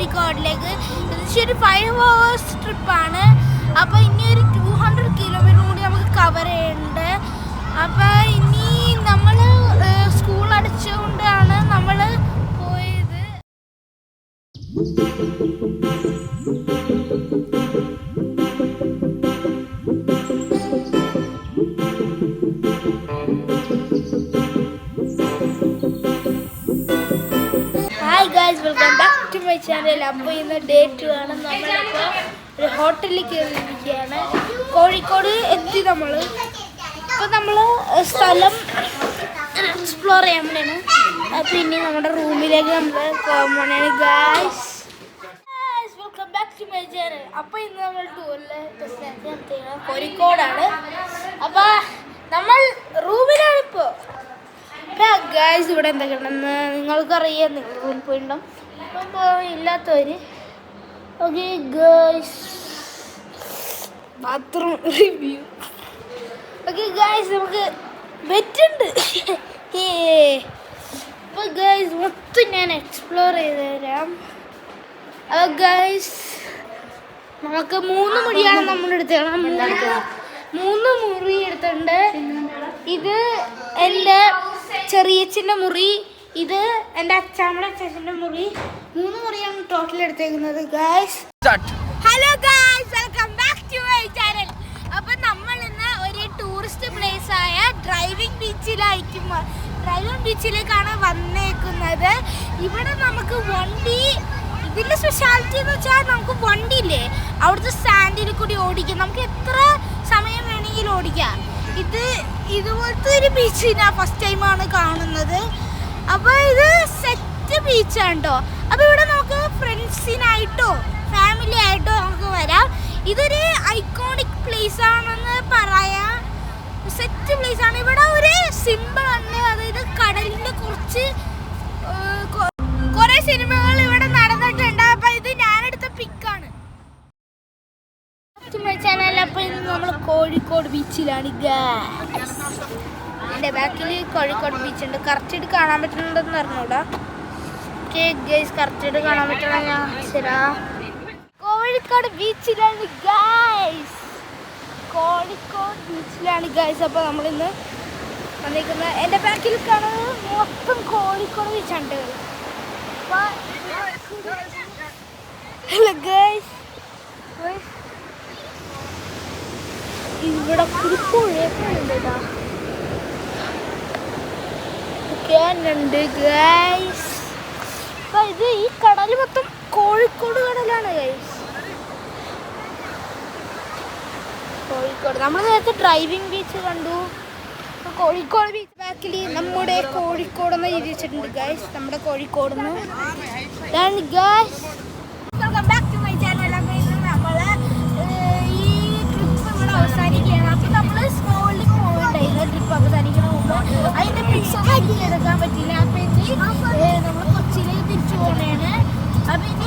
കോഴിക്കോടിലേക്ക്. ഒരു 5 hours ട്രിപ്പാണ്. അപ്പോൾ ഇനി ഒരു 200 കിലോമീറ്റർ കൂടി നമുക്ക് കവർ ചെയ്യുന്നുണ്ട്. അപ്പോൾ ഇനി നമ്മൾ സ്കൂൾ അടച്ചുകൊണ്ടാണ് നമ്മൾ പോയത്. Hi guys, welcome back to my channel. അപ്പോൾ ഇന്ന് ഡേ 2 ആണ്. നമ്മളിപ്പോൾ ഒരു ഹോട്ടലിൽ കയറിയിരിക്കുകയാണ്. കോഴിക്കോട് എത്തി നമ്മൾ. അപ്പോൾ നമ്മൾ സ്ഥലം എക്സ്പ്ലോർ ചെയ്യാൻ വേണ്ടിയാണ്. പിന്നെ നമ്മുടെ റൂമിലേക്ക് നമ്മൾ പോകാൻ വേണ്ടിയാണ്. Guys welcome back to my channel. അപ്പോൾ ഇന്ന് നമ്മൾ ടൂറിൽ കോഴിക്കോടാണ്. അപ്പോൾ നമ്മൾ റൂമിലാണിപ്പോൾ. ഗൈസ് ഇവിടെ എന്തൊക്കെയുണ്ടെന്ന് നിങ്ങൾക്കറിയാം, നിങ്ങൾ റൂമിൽ പോയിട്ടുണ്ടാവും. അപ്പോൾ ഇല്ലാത്തവർ okay guys, bathroom review. Okay guys, നമുക്ക് ബെറ്റുണ്ട്. അപ്പോൾ ഗൈസ് മൊത്തം ഞാൻ എക്സ്പ്ലോർ ചെയ്ത് തരാം. ഗൈസ് നമുക്ക് 3 മുറിയാണ് നമ്മളെടുത്തത്. 3 മുറി എടുത്തിട്ടുണ്ട്. ഇത് എൻ്റെ ചെറിയച്ഛൻ്റെ മുറി, ഇത് എൻ്റെ അച്ചാമ്മയുടെ അച്ഛൻ്റെ മുറി. 3 മുറിയാണ് ടോട്ടൽ എടുത്തേക്കുന്നത്. Guys hello guys, welcome back to my channel. അപ്പം നമ്മൾ ഇന്ന് ഒരു ടൂറിസ്റ്റ് പ്ലേസ് ആയ ഡ്രൈവിംഗ് ബീച്ചിലേക്കാണ് വന്നേക്കുന്നത്. ഇവിടെ നമുക്ക് വണ്ടി, ഇതിൻ്റെ സ്പെഷ്യാലിറ്റി എന്ന് വെച്ചാൽ നമുക്ക് വണ്ടിയില്ലേ അവിടുത്തെ സ്റ്റാൻഡിൽ കൂടി ഓടിക്കാം. നമുക്ക് എത്ര സമയം വേണമെങ്കിലും ഓടിക്കാം. ഇതുപോലത്തെ ഒരു ബീച്ച് ഞാൻ ഫസ്റ്റ് ടൈമാണ് കാണുന്നത്. അപ്പോൾ ഇത് സെറ്റ് ബീച്ചാണ് കേട്ടോ. അപ്പോൾ ഇവിടെ നമുക്ക് ഫ്രണ്ട്സിനായിട്ടോ ഫാമിലി ആയിട്ടോ നമുക്ക് വരാം. ഇതൊരു ഐക്കോണിക് പ്ലേസ് ആണെന്ന് പറയാം. സെറ്റ് പ്ലേസ് ആണ്. ഇവിടെ ഒരു സിമ്പിൾ ഉണ്ട്, അതായത് കടലിൻ്റെ കുറേ സിനിമകൾ ഇവിടെ നടന്നിട്ടുണ്ട്. അപ്പോൾ ഇത് ഞാനെടുത്ത പിക്കാണ് ചാനൽ. അപ്പോൾ ഇന്ന് നമ്മൾ കോഴിക്കോട് ബീച്ചിലാണ്. എൻ്റെ ബാക്കിൽ കോഴിക്കോട് ബീച്ചുണ്ട്. കറക്റ്റായിട്ട് കാണാൻ പറ്റുന്നുണ്ടെന്ന് പറഞ്ഞൂടാ. ഓക്കെ ഗൈസ്, കറക്റ്റായിട്ട് കാണാൻ പറ്റണ ഞാൻ ശരാ കോഴിക്കോട് ബീച്ചിലാണ് ഗൈസ്. കോഴിക്കോട് ബീച്ചിലാണ് ഗൈസ്. അപ്പോൾ നമ്മളിന്ന് വന്നിരിക്കുന്നത് എൻ്റെ ബാക്കിൽ കാണുന്നത് മൊത്തം കോഴിക്കോട് ബീച്ചാണ്. ഹലോ ഗൈസ്, ഇവിടെ പുഴയുണ്ട് ഗൈസ്. അപ്പം ഇത് ഈ കടൽ മൊത്തം കോഴിക്കോട് കടലാണ് ഗൈസ്. കോഴിക്കോട് നമ്മൾ നേരത്തെ ഡ്രൈവിംഗ് ബീച്ച് കണ്ടു. കോഴിക്കോട് ബീച്ച് ബാക്കിൽ നമ്മുടെ കോഴിക്കോട് എന്ന് എഴുതി വെച്ചിട്ടുണ്ട് ഗൈസ്. നമ്മുടെ Kozhikode guys. Welcome back to my channel. അപ്പോൾ ഇന്ന് നമ്മൾ ഈ ട്രിപ്പ് ഇവിടെ അവസാനിക്കുകയാണ്. അപ്പോൾ നമ്മൾ സ്കൂളിൽ പോകണ്ടായിരുന്നു ട്രിപ്പ് അവസാനിക്കുന്ന മുമ്പ്. അതിൻ്റെ പിക്സൊന്നും എനിക്ക് എടുക്കാൻ പറ്റില്ല. അപ്പോൾ ഇനി നമ്മൾ കൊച്ചിയിലേക്ക് തിരിച്ചു പോകണേണ്. അപ്പോൾ ഇനി